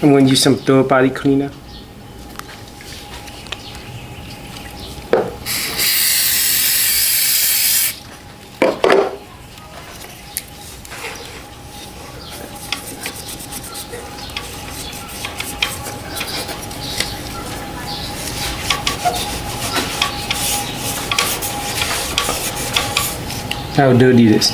I'm going to use some third body cleaner. How dirty it is.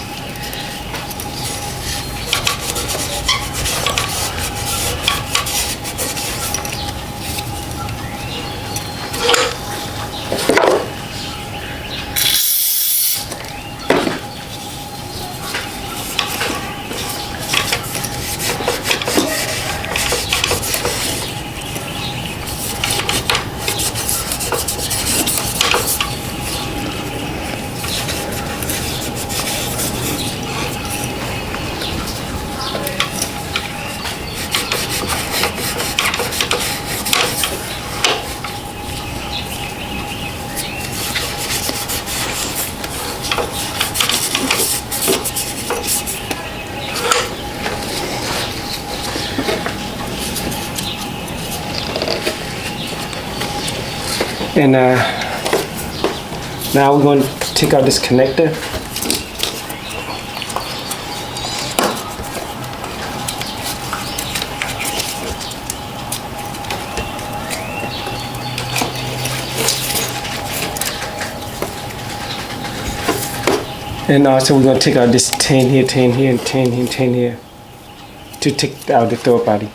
And now we're going to take out this connector. And also we're going to take out this tin here, tin here, and tin here, tin here to take out the third body.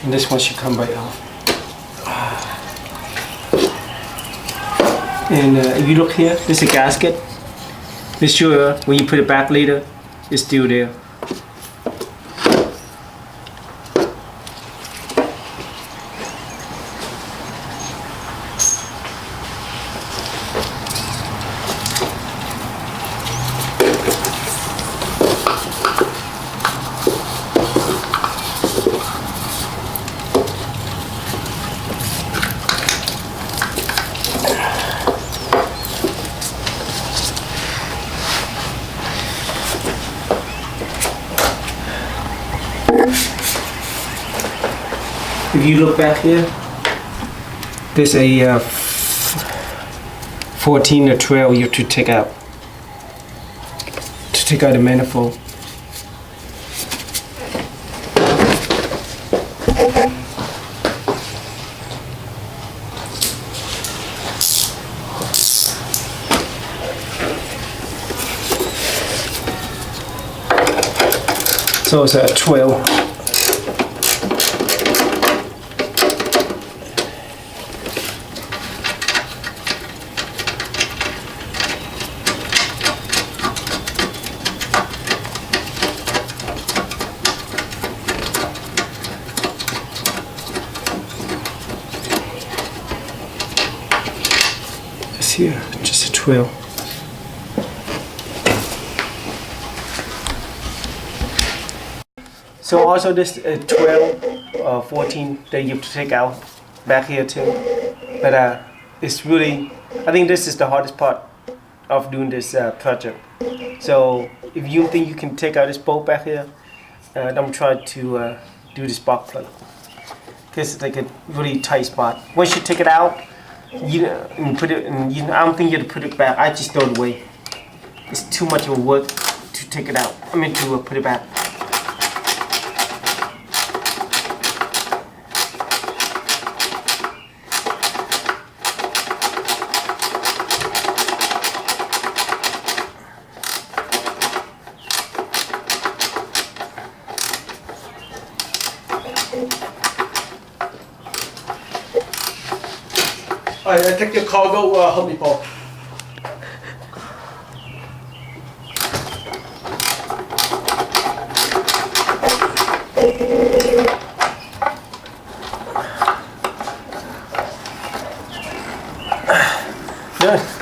And this one should come right off. And if you look here, this is a gasket. Make sure when you put it back later, it's still there. If you look back here, there's a 14 or 12 you have to take out the manifold. So it's a 12. Here, just a 12. So also this 12, 14 that you have to take out back here too. But it's really, I think this is the hardest part of doing this project. So if you think you can take out this bolt back here, don't try to do this spark plug, because it's like a really tight spot. Once you take it out, and put it, and I don't think you have to put it back. I just throw it away. It's too much of a work to take it out. I mean to put it back. I take your car, go Home Depot.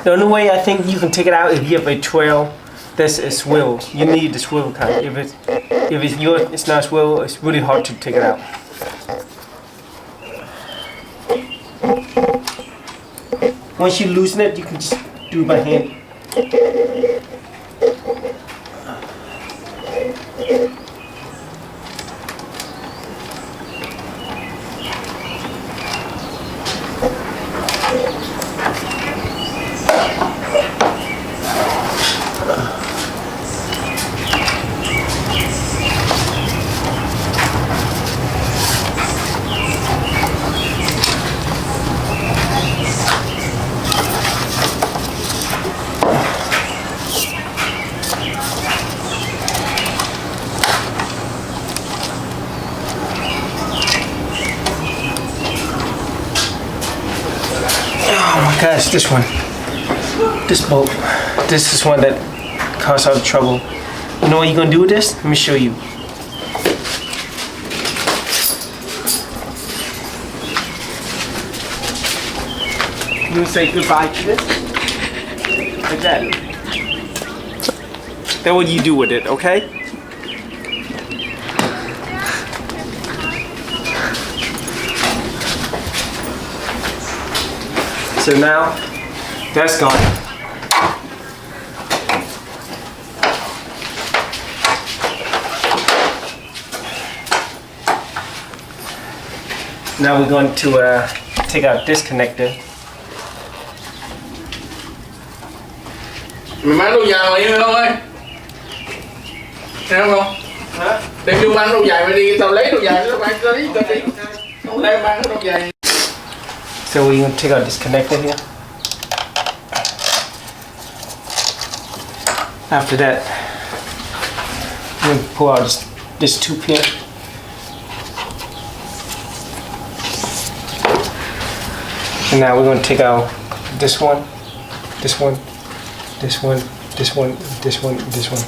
The only way I think you can take it out if you have a trail that's a swivel. You need the swivel kind. If it's not swivel, it's really hard to take it out. Once you loosen it, you can just do it by hand. Gosh, this bolt, this is one that caused all the trouble. You know what you're gonna do with this? Let me show you. You say goodbye to this, like that. That's what you do with it, okay? So now, that's gone. Now we're going to take out this connector. Mày bán lâu dài mày không ơi? Thấy không? Hả? Đem vô bán lâu dài mày đi, tao lấy lâu dài nó bán tao đi. Không lẽ bán lâu dài. So we're going to take out this connector here. After that, we're going to pull out this tube here. And now we're going to take out this one, this one, this one, this one, this one, this one.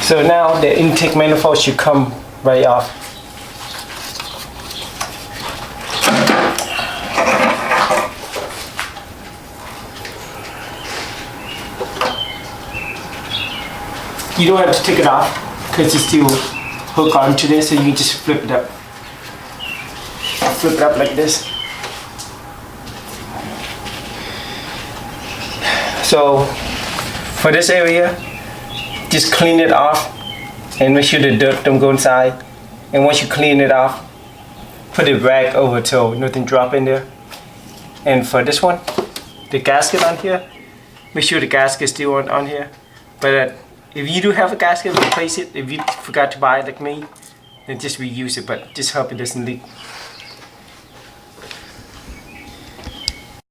So now the intake manifold should come right off. You don't have to take it off because it's still hooked onto this, so you can just flip it up. Flip it up like this. So for this area, just clean it off and make sure the dirt don't go inside. And once you clean it off, put a rag over so nothing drop in there. And for this one, the gasket on here, make sure the gasket is still on here. But if you do have a gasket, replace it. If you forgot to buy it like me, then just reuse it, but just hope it doesn't leak.